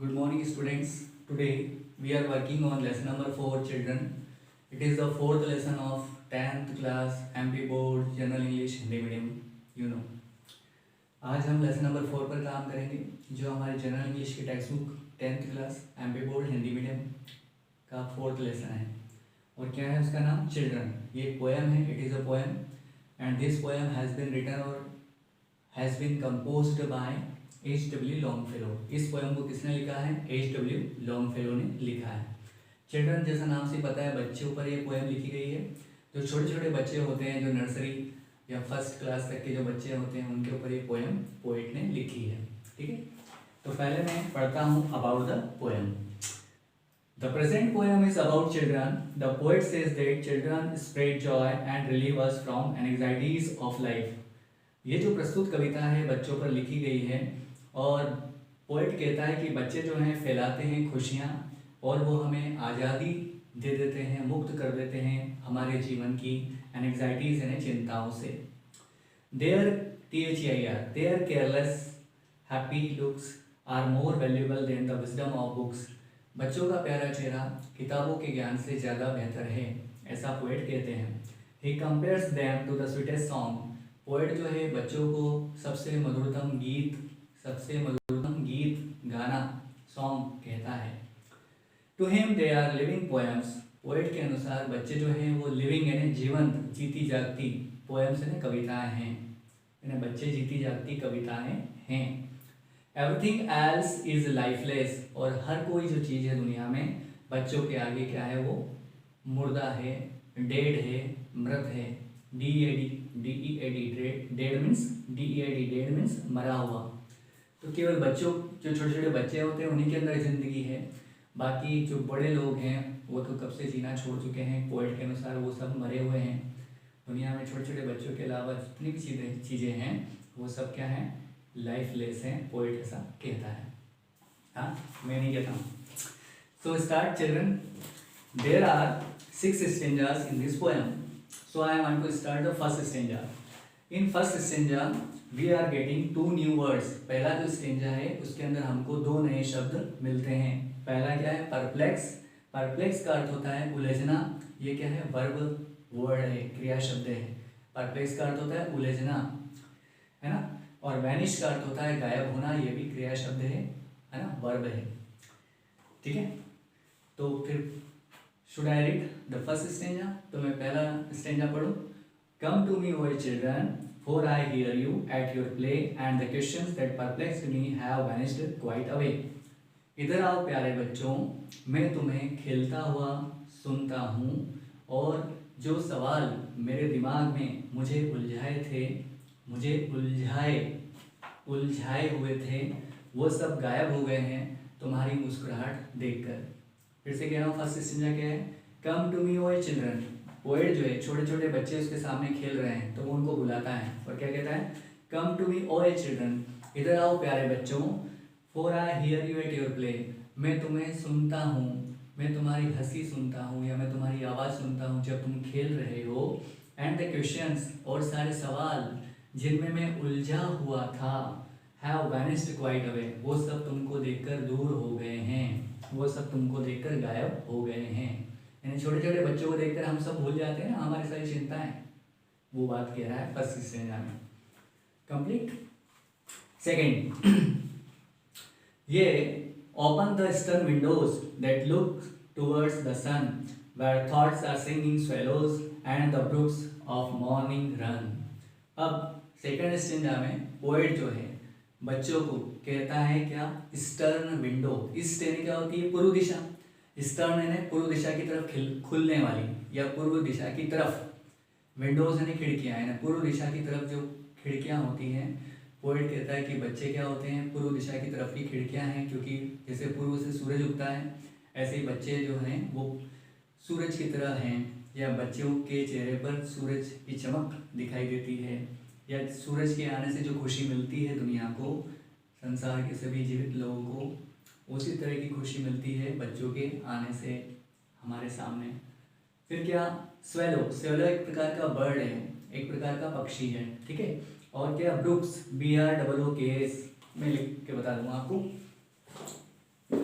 Good morning, students. Today we are working on lesson number 4, children. It is the fourth lesson of 10th class MP Board General English Hindi Medium. You know. आज हम lesson number 4 पर काम करेंगे, जो हमारे general English की text book 10th class MP board Hindi medium का fourth lesson है. और क्या है उसका नाम? चिल्ड्रन. ये एक पोएम है. It is a poem and this poem has been written or has been composed by H.W. Longfellow. इस पोएम को किसने लिखा है? H.W. लॉन्गफेलो ने लिखा है. चिल्ड्रन जैसा नाम से पता है, बच्चों पर ये पोएम लिखी गई है. जो छोटे छोटे बच्चे होते हैं, जो नर्सरी या फर्स्ट क्लास तक के जो बच्चे होते हैं, उनके ऊपर ये पोएम पोएट ने लिखी है. ठीक है, तो पहले मैं पढ़ता हूँ about the poem. The present poem is about children. The poet says that children spread joy and relieve us from anxieties of life. ये जो प्रस्तुत कविता है बच्चों पर लिखी गई है, और पोएट कहता है कि बच्चे जो हैं फैलाते हैं खुशियाँ, और वो हमें आज़ादी दे देते हैं, मुक्त कर देते हैं हमारे जीवन की एंग्जाइटीज़ यानी चिंताओं से. Their their careless happy looks are more valuable than the wisdom of books. बच्चों का प्यारा चेहरा किताबों के ज्ञान से ज़्यादा बेहतर है, ऐसा पोएट कहते हैं. He compares them to the sweetest song. Poet जो है बच्चों को सबसे मधुरतम गीत गाना सॉन्ग कहता है. To him they are living poems. Poet के अनुसार बच्चे जो हैं वो लिविंग यानी जीवंत, जीती जागती पोएम्स यानी कविताएं हैं, यानी बच्चे जीती जागती कविताएं हैं. Everything else is lifeless. और हर कोई जो चीज़ है दुनिया में बच्चों के आगे क्या है? वो मुर्दा है, डेड है, मृत है. डेड मीन्स मरा हुआ. तो केवल बच्चों, जो छोटे छोटे बच्चे होते हैं उन्हीं के अंदर ज़िंदगी है. बाकी जो बड़े लोग हैं वो तो कब से जीना छोड़ चुके हैं. पोएट के अनुसार वो सब मरे हुए हैं. दुनिया में छोटे छोटे बच्चों के अलावा जितनी भी चीज़ें हैं वो सब क्या हैं? लाइफलेस हैं. पोएट ऐसा कहता है. हाँ, मैं नहीं कहता हूँ. So start children. There are 6 stanzas in this poem. So I want to start the first stanza. In first stanza we are getting 2 new words. पहला जो स्टेंजा है उसके अंदर हमको 2 नए शब्द मिलते हैं. पहला क्या है? परप्लेक्स. परप्लेक्स का अर्थ होता है उलझना. ये क्या है? वर्ब वर्ड है, क्रिया शब्द है. परप्लेक्स का अर्थ होता है उलझना, है ना. और वैनिश का अर्थ होता है गायब होना. ये भी क्रिया शब्द है ना, वर्ब है. ठीक है, तो फिर should I read the first stanza. तो मैं पहला स्टेंजा पढ़ूँ. Come to me O children for I hear you at your play and the questions that perplexed me have vanished quite away. इधर आओ प्यारे बच्चों, मैं तुम्हें खेलता हुआ सुनता हूँ, और जो सवाल मेरे दिमाग में मुझे उलझाए हुए थे वो सब गायब हो गए हैं तुम्हारी मुस्कुराहट देखकर. फिर से कह रहा हूँ, फर्स्ट स्टेंजा क्या है? Come to me O children. Poet जो है छोटे छोटे बच्चे उसके सामने खेल रहे हैं तो वो उनको बुलाता है और क्या कहता है? Come to me O children, इधर आओ प्यारे बच्चों. For I hear you at your play. मैं तुम्हें सुनता हूँ, मैं तुम्हारी हंसी सुनता हूँ या मैं तुम्हारी आवाज़ सुनता हूँ जब तुम खेल रहे हो. एंड द क्वेश्चंस, और सारे सवाल जिनमें मैं उलझा हुआ था, हैव वैनिश्ड क्वाइट अवे, वो सब तुमको देखकर दूर हो गए हैं, वो सब तुमको देखकर गायब हो गए हैं. यानी छोटे छोटे बच्चों को देखकर हम सब भूल जाते हैं ना हमारी सारी चिंताएं. वो बात कह रहा है फर्स्ट स्टेंजा में. कंप्लीट. सेकेंड, ये open the eastern windows that look towards the sun where thoughts are singing swallows and the brooks of morning run. अब सेकेंड स्टेंजा में पोएट जो है बच्चों को कहता है क्या? Eastern window. ईस्ट यानी क्या होती है? पूर्व दिशा. ईस्टर्न यानी पूर्व दिशा की तरफ खुलने वाली या पूर्व दिशा की तरफ. विंडोज यानी खिड़कियाँ, यानी पूर्व दिशा की तरफ जो खिड़कियाँ होती हैं. पोएट कहता है कि बच्चे क्या होते हैं? पूर्व दिशा की तरफ की खिड़कियाँ हैं, क्योंकि जैसे पूर्व से सूरज उगता है ऐसे ही बच्चे जो हैं वो सूरज की तरह हैं, या बच्चों के चेहरे पर सूरज की चमक दिखाई देती है, या सूरज के आने से जो खुशी मिलती है दुनिया को, संसार के सभी जीवित लोगों को, उसी तरह की खुशी मिलती है बच्चों के आने से हमारे सामने. फिर क्या? स्वेलो एक प्रकार का बर्ड है, एक प्रकार का पक्षी है. ठीक है, और क्या? ब्रुक्स, BROOKS, मैं लिख के बता दूंगा आपको. SWALLOW।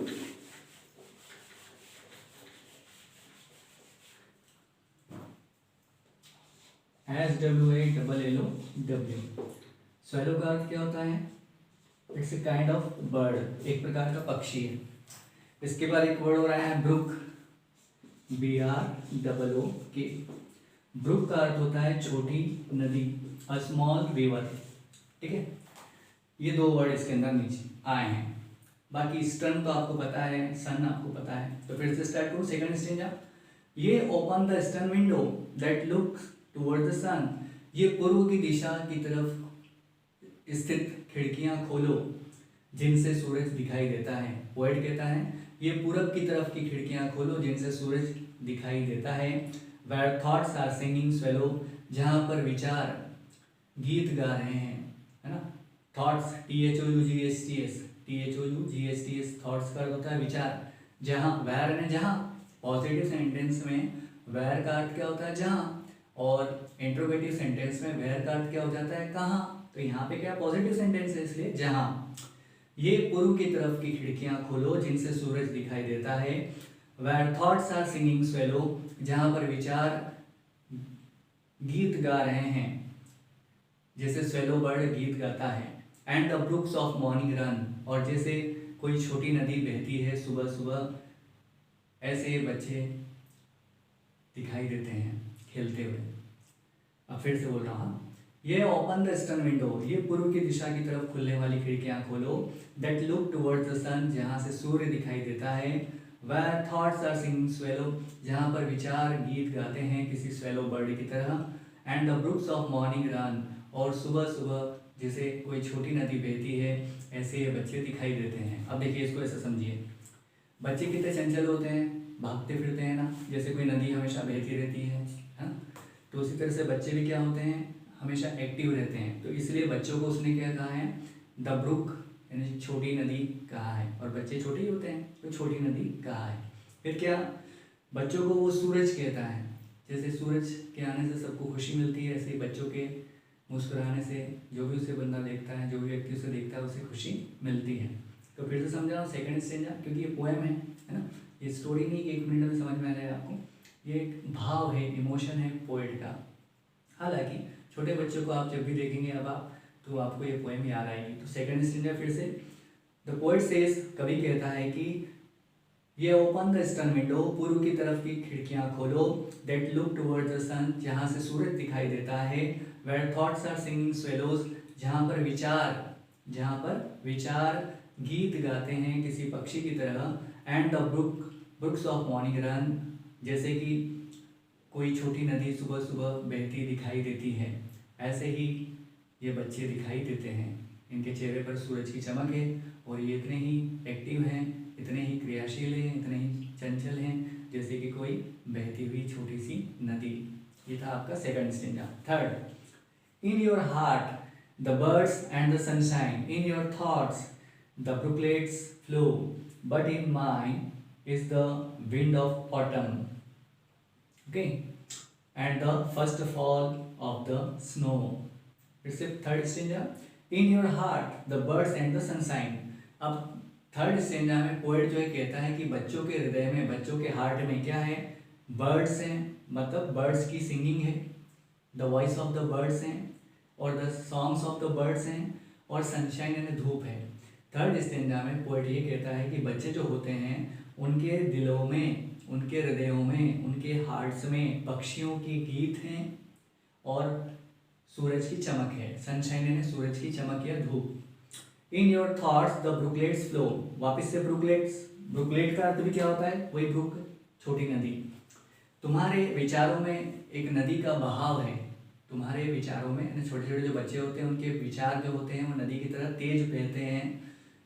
स्वैलो का अर्थ क्या होता है? It's a kind of bird, एक प्रकार का पक्षी है। इसके बाद एक वर्ड हो रहा है ब्रुक, BROOK। ब्रुक का अर्थ होता है छोटी नदी, अ स्मॉल रिवर। ठीक है, ये दो वर्ड इसके अंदर नीचे आए हैं। बाकी स्टर्न तो आपको पता है, सन आपको पता है। तो फिर से स्टार्ट करूँ second stanza. Ye open the eastern window that looks toward the sun. ये पूर्व की दिशा की तरफ स्थित खिड़कियां खोलो जिनसे सूरज दिखाई देता है। पोएट कहता है ये पूरब की तरफ की खिड़कियां खोलो जिनसे सूरज दिखाई देता है। Where thoughts are singing swallow, जहाँ पर विचार गीत गा रहे हैं, है ना। थॉट्स, THOUGHTS, थॉट्स का अर्थ होता है विचार। जहाँ, वेयर ने जहाँ, पॉजिटिव सेंटेंस में वेयर का अर्थ क्या होता है? जहाँ, और इंट्रोगेटिव सेंटेंस में वेयर का अर्थ क्या हो जाता है? कहाँ। तो यहाँ पे क्या पॉजिटिव सेंटेंस है, इसलिए जहाँ। ये पूर्व की तरफ की खिड़कियां खोलो जिनसे सूरज दिखाई देता है। Where thoughts are singing swallow, जहाँ पर विचार गीत गा रहे हैं, जैसे स्वेलो बर्ड गीत गाता है। And the brooks of morning run, और जैसे कोई छोटी नदी बहती है सुबह सुबह, ऐसे बच्चे दिखाई देते हैं खेलते हुए। अब फिर से बोल रहा हूँ, ये ओपन द ईस्टर्न विंडो, ये पूर्व की दिशा की तरफ खुलने वाली खिड़कियां खोलो। That look towards the sun, जहाँ से सूर्य दिखाई देता है। Where thoughts are singing swallow, जहाँ पर विचार गीत गाते हैं किसी स्वेलो बर्ड की तरह। And the brooks of morning run, और सुबह सुबह जैसे कोई छोटी नदी बहती है, ऐसे ये बच्चे दिखाई देते हैं। अब देखिए, इसको ऐसे समझिए, बच्चे कितने चंचल होते हैं, भागते फिरते हैं ना, जैसे कोई नदी हमेशा बहती रहती है ना। तो उसी तरह से बच्चे भी क्या होते हैं, हमेशा एक्टिव रहते हैं। तो इसलिए बच्चों को उसने क्या कहा है? द ब्रुक, यानी छोटी नदी कहा है। और बच्चे छोटे ही होते हैं तो छोटी नदी कहा है। फिर क्या, बच्चों को वो सूरज कहता है। जैसे सूरज के आने से सबको खुशी मिलती है, ऐसे ही बच्चों के मुस्कुराने से जो भी उसे बंदा देखता है, जो भी व्यक्ति उसे देखता है, उसे खुशी मिलती है। तो फिर से समझा सेकंड स्टेंजा, क्योंकि ये पोएम है ना, ये स्टोरी नहीं 1 मिनट में समझ में आ जाएगा आपको। ये एक भाव है, इमोशन है पोएट का। हालांकि छोटे बच्चों को आप जब भी देखेंगे अब आप, तो आपको ये पोएम याद आएगी। तो सेकंड स्टेंजा फिर से, द पोएट सेज, कवि कहता है कि ये ओपन द ईस्टर्न विंडो, पूर्व की तरफ की खिड़कियां खोलो। That look towards the sun, जहाँ से सूरज दिखाई देता है। Where thoughts are singing swallows, जहाँ पर विचार गीत गाते हैं किसी पक्षी की तरह। And the brooks of morning run, जैसे कि कोई छोटी नदी सुबह सुबह बहती दिखाई देती है, ऐसे ही ये बच्चे दिखाई देते हैं। इनके चेहरे पर सूरज की चमक है, और ये इतने ही एक्टिव हैं, इतने ही क्रियाशील हैं, इतने ही चंचल हैं, जैसे कि कोई बहती हुई छोटी सी नदी। ये था आपका second stanza. Third, in your heart the birds and the sunshine, in your thoughts the brooklets flow, but in mind is the wind of autumn. Okay, and the first fall of the snow. It's a third stanza, in your heart the birds and the sunshine. अब third stanza में poet जो है कहता है कि बच्चों के हृदय में, बच्चों के हार्ट में क्या है? बर्ड्स हैं, मतलब बर्ड्स की सिंगिंग है, the voice of the birds हैं, और the songs of the birds हैं, और सनशाइन यानी धूप है। थर्ड स्टेंजा में पोएट ये कहता है कि बच्चे जो होते हैं उनके दिलों में, उनके हृदयों में, उनके हार्ट्स में पक्षियों के गीत हैं और सूरज की चमक है। सनशाइन यानी सूरज की चमक या धूप। In your thoughts the brooklets flow, वापिस से ब्रुकलेट्स, ब्रुकलेट का अर्थ भी क्या होता है? वही ब्रुक, छोटी नदी। तुम्हारे विचारों में एक नदी का बहाव है। तुम्हारे विचारों में, छोटे छोटे जो बच्चे होते हैं उनके विचार जो होते हैं वो नदी की तरह तेज बहते हैं,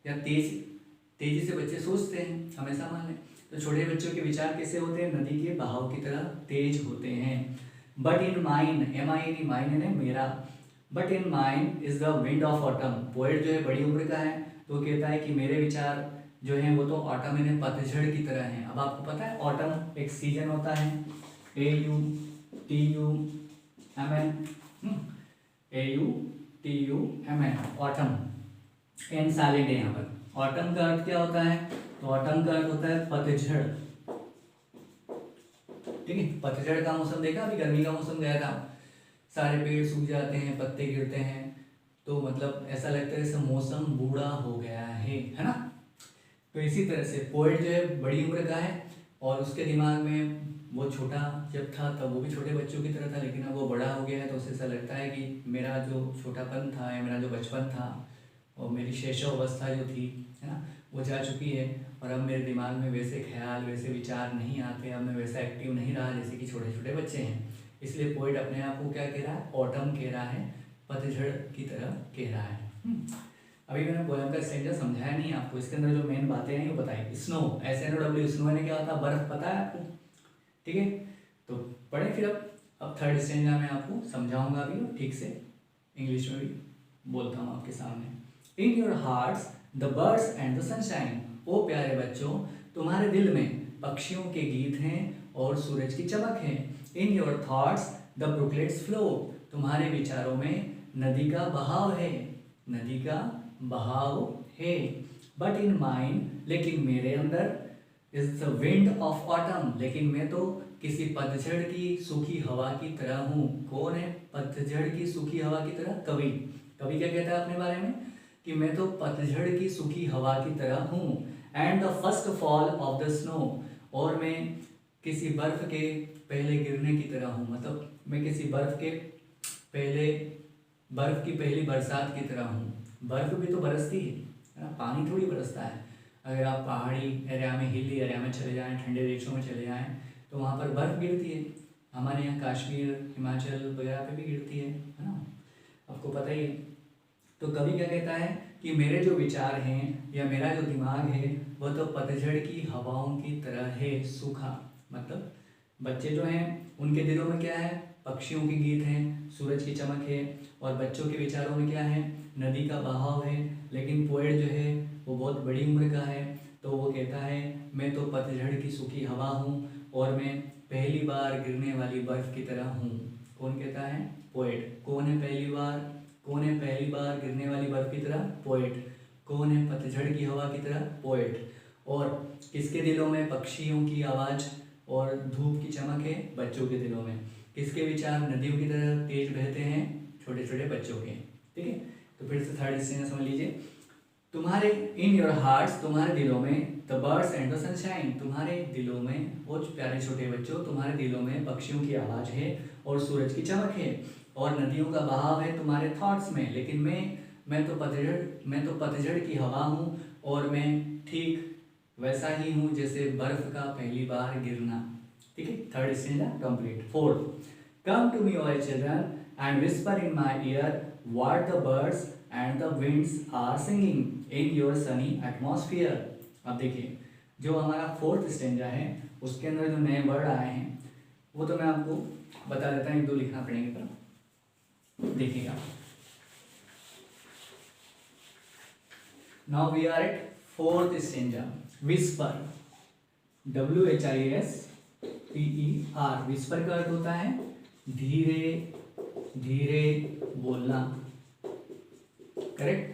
या तेजी से बच्चे सोचते हैं, हमेशा मान लें। तो छोटे बच्चों के विचार कैसे होते हैं? नदी के बहाव की तरह तेज होते हैं। But in mind, MIND, mind है मेरा, but in mind is the wind of autumn. Poet जो है बड़ी उम्र का है, तो कहता है कि मेरे विचार जो हैं वो तो ऑटम यानी पतझड़ की तरह हैं। अब आपको पता है ऑटम एक सीजन होता है, AUTUMN, ऑटम, एन साइलेंट है यहाँ पर। ऑटम का अर्थ क्या होता है? तो ऑटम का अर्थ होता है पतझड़, ठीक है। पतझड़ का मौसम देखा, अभी गर्मी का मौसम गया था, सारे पेड़ सूख जाते हैं, पत्ते गिरते हैं, तो मतलब ऐसा लगता है जैसे मौसम बूढ़ा हो गया है ना। तो इसी तरह से पोएट जो है बड़ी उम्र का है और उसके दिमाग में वो छोटा जब था तब वो भी छोटे बच्चों की तरह था, लेकिन अब वो बड़ा हो गया है तो उसे ऐसा लगता है कि मेरा जो छोटापन था या मेरा जो बचपन था और मेरी शैशवावस्था जो थी, है ना, वो जा चुकी है और अब मेरे दिमाग में वैसे ख्याल वैसे विचार नहीं आते, अब मैं वैसा एक्टिव नहीं रहा जैसे कि छोटे छोटे बच्चे हैं। इसलिए पोएट अपने आप को क्या कह रहा है, ऑटम कह रहा है, पतझड़ की तरह कह रहा है। अभी मैंने पोएम का स्ट्रक्चर समझाया नहीं आपको, इसके अंदर जो मेन बातें हैं वो बताई। स्नो, SNOW, स्नो यानी क्या होता है, बर्फ, पता है आपको, ठीक है। तो पढ़े फिर अब थर्ड स्टैंजा में आपको समझाऊंगा अभी ठीक से, इंग्लिश में भी बोलता हूँ आपके सामने। In your hearts the birds and the sunshine, ओ प्यारे बच्चों तुम्हारे दिल में पक्षियों के गीत हैं और सूरज की चमक है। In your thoughts the brooklets flow, तुम्हारे विचारों में नदी का बहाव है, नदी का बहाव है। बट इन माइंड, लेकिन मेरे अंदर, is the wind of autumn, लेकिन मैं तो किसी पतझड़ की सूखी हवा की तरह हूँ। कौन है पतझड़ की सूखी हवा की तरह? कवि। कवि क्या कहता है अपने बारे में कि मैं तो पतझड़ की सूखी हवा की तरह हूँ। And the first fall of the snow, और मैं किसी बर्फ के पहले गिरने की तरह हूँ, मतलब मैं किसी बर्फ की पहली बरसात की तरह हूँ। बर्फ भी तो बरसती है ना, पानी थोड़ी बरसता है। अगर आप पहाड़ी एरिया में, हिली एरिया में चले जाएं, ठंडे देशों में चले जाएं, तो वहाँ पर बर्फ़ गिरती है। हमारे यहाँ कश्मीर, हिमाचल वगैरह पे भी गिरती है ना, आपको पता ही है। तो कवि क्या कहता है कि मेरे जो विचार हैं या मेरा जो दिमाग है वह तो पतझड़ की हवाओं की तरह है, सूखा। मतलब बच्चे जो हैं उनके दिलों में क्या है, पक्षियों के गीत हैं, सूरज की चमक है, और बच्चों के विचारों में क्या है, नदी का बहाव है। लेकिन पोएट जो है वो बहुत बड़ी उम्र का है, तो वो कहता है मैं तो पतझड़ की सूखी हवा हूँ और मैं पहली बार गिरने वाली बर्फ़ की तरह हूँ। कौन कहता है? पोएट। कौन है पहली बार गिरने वाली बर्फ़ की तरह? पोएट। कौन है पतझड़ की हवा की तरह? पोएट। और किसके दिलों में पक्षियों की आवाज़ और धूप की चमक है? बच्चों के दिलों में। किसके विचार नदियों की तरह तेज बहते हैं? छोटे छोटे बच्चों के। ठीक है, तो फिर से थर्ड स्टेंजा समझ लीजिए। तुम्हारे इन योर हार्ट्स, तुम्हारे दिलों में, the birds and the sunshine, तुम्हारे दिलों में, वो प्यारे छोटे बच्चों, तुम्हारे दिलों में पक्षियों की आवाज़ है और सूरज की चमक है और नदियों का बहाव है तुम्हारे थॉट्स में। लेकिन मैं तो पतझड़ की हवा हूँ और मैं ठीक वैसा ही हूँ जैसे बर्फ का पहली बार गिरना। ठीक है, third stanza complete. Fourth, come to me all children and whisper in my ear what the birds and the winds are singing in your sunny atmosphere. अब देखिए, जो हमारा फोर्थ स्टेंजा है उसके अंदर जो नए वर्ड आए हैं वो तो मैं आपको बता देता हूँ, एक दो लिखना पड़ेंगे, पर देखिएगा। Now we are at fourth stanza, whisper, WHISPER। Whisper का अर्थ होता है धीरे धीरे बोलना, करेक्ट,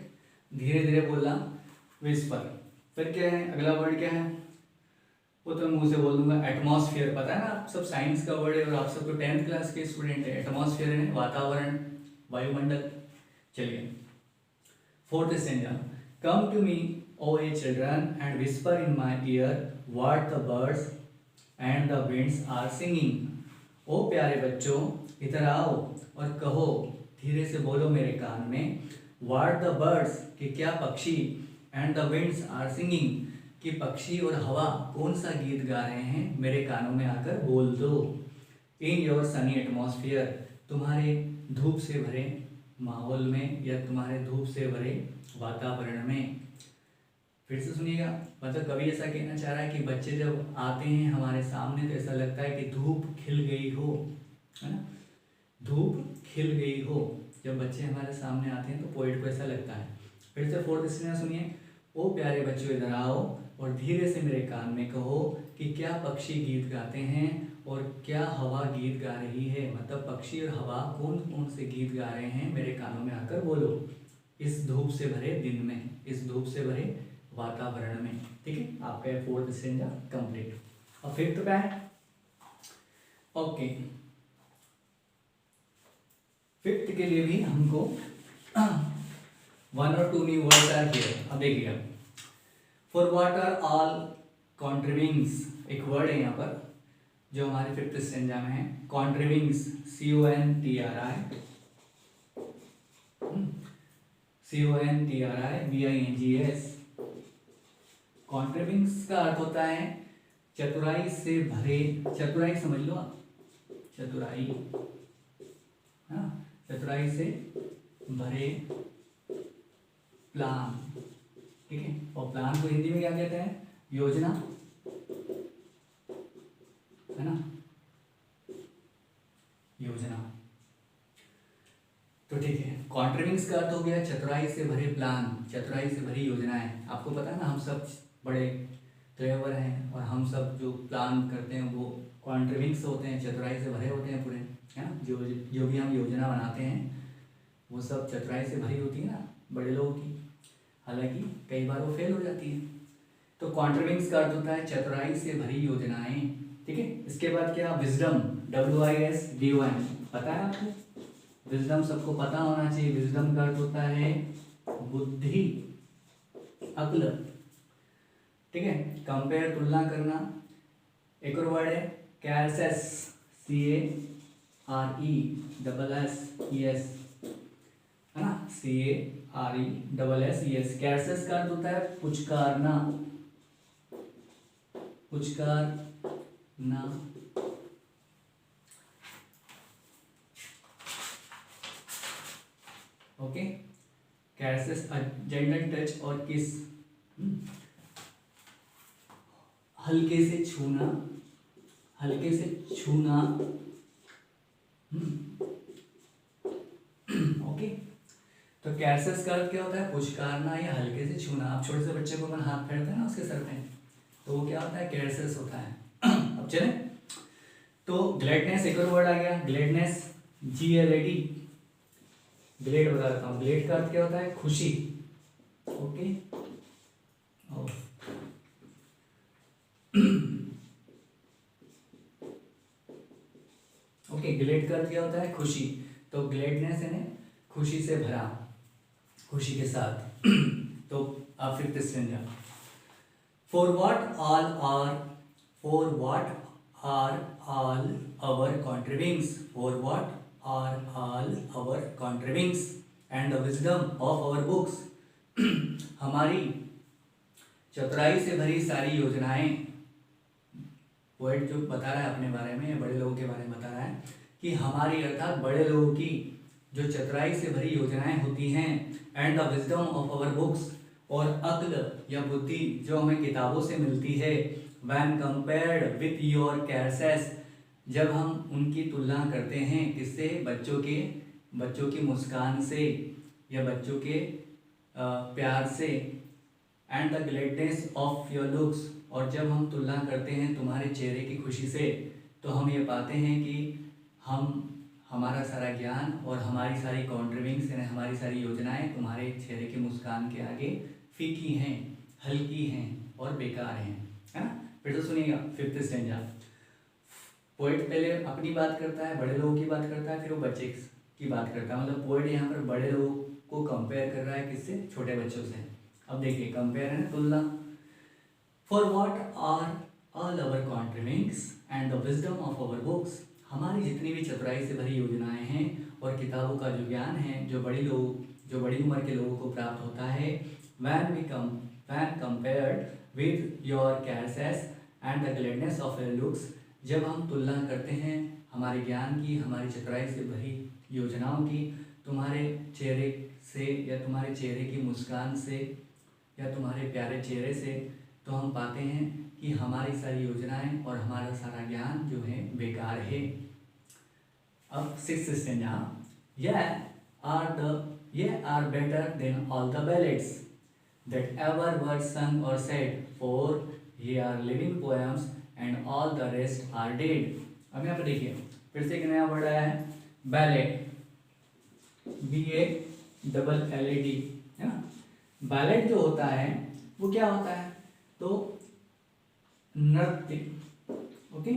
धीरे धीरे बोलना, विस्पर। फिर क्या है, अगला वर्ड क्या है, वो तो मैं मुंह से बोल दूंगा, एटमॉस्फेयर। पता है ना, आप सब साइंस का वर्ड है और आप सब तो 10th क्लास के स्टूडेंट है। एटमॉस्फेयर है वातावरण, वायुमंडल। चलिए, fourth stanza, come to me o a children and whisper in my ear what the birds and the winds are singing. ओ प्यारे बच्चों, इधर आओ और कहो, धीरे से बोलो मेरे कान में, व्हाट द बर्ड्स, कि क्या पक्षी, and the winds are singing, कि पक्षी और हवा कौन सा गीत गा रहे हैं, मेरे कानों में आकर बोल दो। इन योर सनी एटमॉस्फेयर, तुम्हारे धूप से भरे माहौल में या तुम्हारे धूप से भरे वातावरण में। फिर से सुनिएगा, मतलब कवि ऐसा कहना चाह रहा है कि बच्चे जब आते हैं हमारे सामने तो ऐसा लगता है कि धूप खिल गई हो, है ना, धूप खिल गई हो। जब बच्चे हमारे सामने आते हैं तो पोएट को ऐसा लगता है। फिर से फोर्थ स्टेंजा सुनिए, ओ प्यारे बच्चों इधर आओ और धीरे से मेरे कान में कहो कि क्या पक्षी गीत गाते हैं और क्या हवा गीत गा रही है। मतलब पक्षी और हवा कौन कौन से गीत गा रहे हैं, मेरे कानों में आकर बोलो। इस धूप से भरे दिन में, इस धूप से भरे वातावरण में। ठीक है, आपका फोर्थ स्टेंजा कंप्लीट। और फिफ्थ पे है, ओके, फिफ्थ के लिए भी हमको 1 और 2 न्यू वर्ड्स आर हियर। अब देखिए, for what are all contrivings, एक वर्ड है यहाँ पर जो हमारे फिफ्थ स्टेंजा में है, कॉन्ट्रीबिंग्स, CONTRIBINGS। कॉन्ट्रीबिंग्स का अर्थ होता है चतुराई से भरे, चतुराई समझ लो आप, चतुराई, हाँ, चतुराई से भरे प्लान। ठीक है, और प्लान को हिंदी में क्या कहते हैं? योजना, है ना, योजना। तो ठीक है, कॉन्ट्रीबिंग्स का अर्थ हो गया चतुराई से भरे प्लान, चतुराई से भरी योजनाएं। आपको पता है ना, हम सब बड़े क्लेवर हैं और हम सब जो प्लान करते हैं वो कॉन्ट्रीबिंग्स होते हैं, चतुराई से भरे होते हैं पूरे, है ना। जो भी हम योजना बनाते हैं वो सब चतुराई से भरी होती है ना, बड़े लोगों की। हालांकि कई बार वो फेल हो जाती है। तो कॉन्ट्रीबिंग्स का अर्थ होता है चतुराई से भरी योजनाएं। ठीक है, इसके बाद क्या, विजडम, WISDOM, पता है आपको? विजडम सबको पता होना चाहिए। विजडम का अर्थ होता है बुद्धि, अक्ल। ठीक है, कंपेयर, तुलना करना। एक और वर्ड है कैरसेस, CARESSES, है ना, CARESSES। कैरसेस का अर्थ होता है पुचकारना, पुचकारना। ओके, कैरसेस, जेंटल टच और किस, हल्के से छूना, हल्के से छूना। ओके, तो कैरसेस का अर्थ क्या होता है? पुचकारना या हल्के से छूना। आप छोटे से बच्चे को अपन हाथ फेरते हैं ना उसके सर पे, तो वो क्या होता है? कैरसेस होता है। अब चले, तो ग्लैडनेस, एक और वर्ड आ गया, ग्लैडनेस, GLAD, ग्लेड बता देता हूँ। ग्लेड का अर्थ क्या होता है? खुशी। ओके, ओके, ग्लेड का अर्थ क्या होता है? खुशी। तो ग्लेडनेस यानी खुशी से भरा, खुशी के साथ। तो अब fifth stanza, for what are all our contrivings, for what are all our contrivings and the wisdom of our books. हमारी चतुराई से भरी सारी योजनाएं, पोएट जो बता रहा है अपने बारे में, बड़े लोगों के बारे में बता रहा है कि हमारी अर्थात बड़े लोगों की जो चतुराई से भरी योजनाएं होती हैं, and the wisdom of our books, और अक्ल या बुद्धि जो हमें किताबों से मिलती है, व्हेन कंपेयर्ड विथ योर कैरसेस, जब हम उनकी तुलना करते हैं किससे? बच्चों की मुस्कान से या बच्चों के प्यार से, and the gladness of your looks, और जब हम तुलना करते हैं तुम्हारे चेहरे की खुशी से, तो हम ये पाते हैं कि हमारा सारा ज्ञान और हमारी सारी कॉन्ट्रीबिंग्स यानी हमारी सारी योजनाएं तुम्हारे चेहरे की मुस्कान के आगे फीकी हैं, हल्की हैं और बेकार हैं, है ना। फिर तो सुनिएगा फिफ्थ स्टेंजा। पोएट पहले अपनी बात करता है, बड़े लोगों की बात करता है, फिर वो बच्चे की बात करता है। मतलब पोएट यहाँ पर बड़े लोगों को कंपेयर कर रहा है किससे? छोटे बच्चों से। अब देखिए, कंपेयर है ना, तुलना। For what are all our contrivings and the wisdom of our books, हमारी जितनी भी चतुराई से भरी योजनाएं हैं और किताबों का जो ज्ञान है जो बड़ी उम्र के लोगों को प्राप्त होता है, when compared with your caresses and the gladness of your looks, जब हम तुलना करते हैं हमारे ज्ञान की, हमारी चतुराई से भरी योजनाओं की तुम्हारे चेहरे से या तुम्हारे चेहरे की मुस्कान से या तुम्हारे प्यारे चेहरे से, तो हम पाते हैं कि हमारी सारी योजनाएं और हमारा सारा ज्ञान जो है बेकार है। अब sixth stanza, ye are better than all the ballads that ever were sung or said, for ye are living poems and all the rest are dead। अब यहाँ पे देखिए, फिर से एक नया वर्ड आया है, बैलेड, BALLAD, है ना। बैलेड जो होता है वो क्या होता है, तो नृत्य। ओके,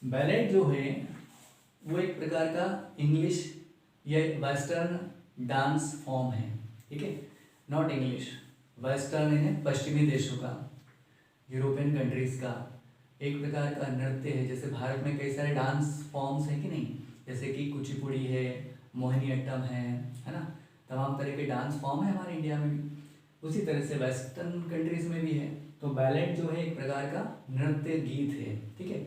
बैलेट जो है वो एक प्रकार का इंग्लिश या वेस्टर्न डांस फॉर्म है, ठीक है, नॉट इंग्लिश, वेस्टर्न है पश्चिमी देशों का, यूरोपियन कंट्रीज का एक प्रकार का नृत्य है। जैसे भारत में कई सारे डांस फॉर्म्स हैं कि नहीं, जैसे कि कुचिपुड़ी है, मोहिनीअट्टम है ना, तमाम तरह के डांस फॉर्म है हमारे इंडिया में भी, उसी तरह से वेस्टर्न कंट्रीज में भी है। तो बैलेट जो है एक प्रकार का नृत्य गीत है, ठीक है।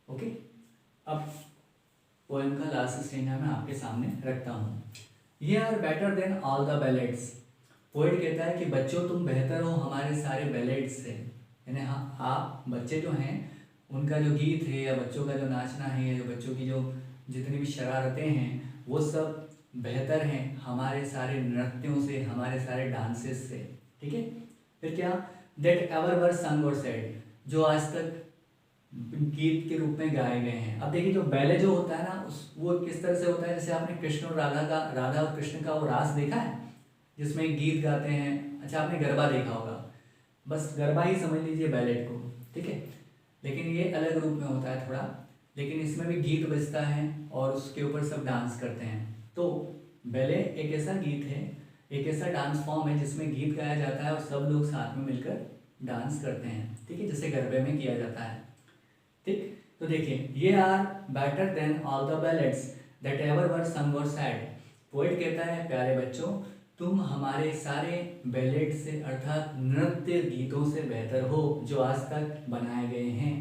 ओके, अब पोएम का लास्ट स्टेंजा मैं आपके सामने रखता हूँ। Ye are better than all the ballads. Poet कहता है कि बच्चों तुम बेहतर हो हमारे सारे बैलेट्स से, यानी हाँ आप बच्चे जो हैं उनका जो गीत है या बच्चों का जो नाचना है या बच्चों की जो जितनी भी शरारतें हैं वो सब बेहतर हैं हमारे सारे नृत्यों से, हमारे सारे डांसेस से, ठीक है। फिर क्या, that ever were sung or said, जो आज तक गीत के रूप में गाए गए हैं। अब देखिए जो बैले जो होता है ना उस वो किस तरह से होता है, जैसे आपने कृष्ण और राधा और कृष्ण का वो रास देखा है जिसमें गीत गाते हैं। अच्छा, आपने गरबा देखा होगा, बस गरबा ही समझ लीजिए बैलेट को, ठीक है। लेकिन ये अलग रूप में होता है थोड़ा, लेकिन इसमें भी गीत बजता है और उसके ऊपर सब डांस करते हैं। तो बैले एक ऐसा गीत है, एक ऐसा डांस फॉर्म है जिसमें गीत गाया जाता है और सब लोग साथ में मिलकर डांस करते हैं, ठीक है, जैसे गरबे में किया जाता है, ठीक। तो देखिए, ye are better than all the ballads that ever were sung or sad. Poet कहता है प्यारे बच्चों तुम हमारे सारे बैलेट से अर्थात नृत्य गीतों से बेहतर हो जो आज तक बनाए गए हैं।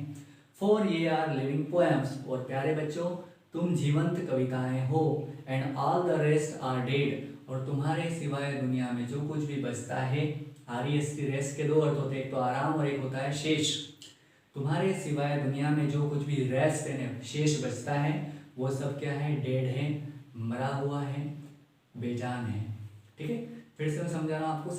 फॉर ये आर लिविंग पोएम्स, और प्यारे बच्चों तुम जीवंत कविताएं हो। And all the rest are dead, और तुम्हारे सिवाय दुनिया में जो कुछ भी बचता है, REST रेस्ट के दो अर्थ होते हैं, एक तो आराम और एक होता है शेष। तुम्हारे सिवाय दुनिया में जो कुछ भी रेस्ट यानी शेष बचता है वो सब क्या है, डेड है, मरा हुआ है, बेजान है, ठीक है। फिर से मैं समझा रहा हूँ आपको।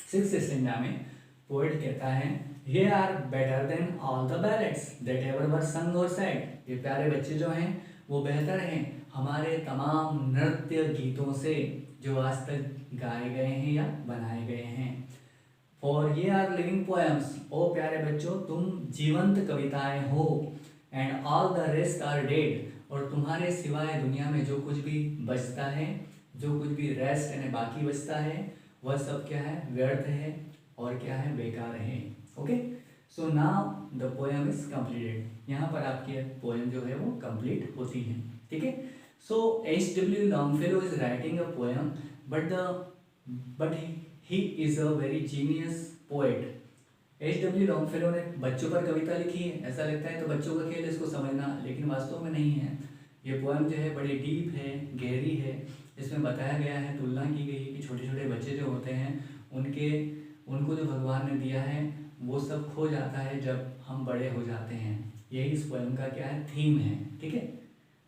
सिक्स स्टेंजा में पोएट कहता है ye are better than all the ballads that ever were sung or said. ये प्यारे बच्चे जो हैं वो बेहतर हैं हमारे तमाम नृत्य गीतों से जो आज तक गाए गए हैं या बनाए गए हैं। फॉर ये आर लिविंग पोएम्स, ओ प्यारे बच्चों तुम जीवंत कविताएं हो। And all the rest are dead, और तुम्हारे सिवाय दुनिया में जो कुछ भी बचता है, जो कुछ भी रेस्ट यानी बाकी बचता है, वह सब क्या है, व्यर्थ है और क्या है, बेकार है। Okay, so now the poem is completed. यहाँ पर आपकी पोएम जो है वो कंप्लीट होती है, ठीक है। सो H.W. Longfellow is writing a poem, but he is a very genius poet. H.W. Longfellow ने बच्चों पर कविता लिखी है, ऐसा लगता है तो बच्चों का खेल इसको समझना, लेकिन वास्तव में नहीं है। ये पोएम जो है बड़ी डीप है, गहरी है। इसमें बताया गया है, तुलना की गई है कि छोटे छोटे बच्चे जो होते हैं उनको जो भगवान ने दिया है वो सब खो जाता है जब हम बड़े हो जाते हैं। यही इस पोएम का क्या है, थीम है, ठीक है,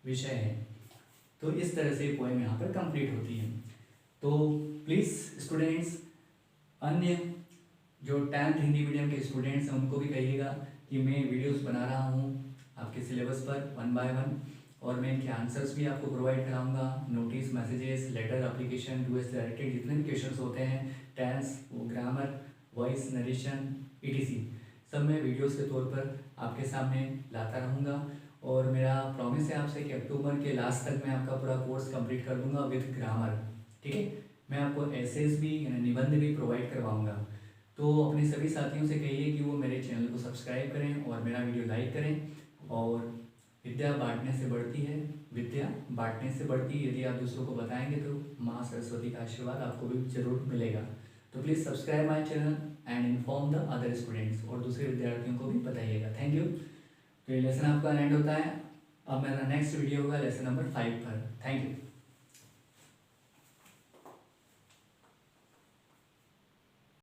विषय है। तो इस तरह से पोएम यहाँ पर कंप्लीट होती है। तो प्लीज़ स्टूडेंट्स, अन्य जो 10th हिंदी मीडियम के स्टूडेंट्स हैं उनको भी कहिएगा कि मैं वीडियोस बना रहा हूँ आपके सिलेबस पर 1 by 1, और मैं इनके आंसर्स भी आपको प्रोवाइड कराऊंगा। नोटिस, मैसेजेस, लेटर, एप्लीकेशन, टूएस डायरेक्टेड जितने भी क्वेश्चंस होते हैं, tense, grammar, voice, narration, ETC, सब मैं वीडियोस के तौर पर आपके सामने लाता रहूँगा। और मेरा प्रॉमिस है आपसे कि अक्टूबर के लास्ट तक मैं आपका पूरा कोर्स कंप्लीट कर दूँगा विद ग्रामर, ठीक है। मैं आपको एसेस भी यानी निबंध भी प्रोवाइड करवाऊँगा। तो अपने सभी साथियों से कहिए कि वो मेरे चैनल को सब्सक्राइब करें और मेरा वीडियो लाइक करें। और विद्या बांटने से बढ़ती है, विद्या बांटने से बढ़ती है। यदि आप दूसरों को बताएंगे तो माँ सरस्वती का आशीर्वाद आपको भी जरूर मिलेगा। तो please subscribe my channel and inform the other students, और दूसरे विद्यार्थियों को भी बताइएगा। Thank you. तो ये लेसन आपका एंड होता है। अब मेरा नेक्स्ट वीडियो होगा लेसन नंबर 5 पर। Thank you.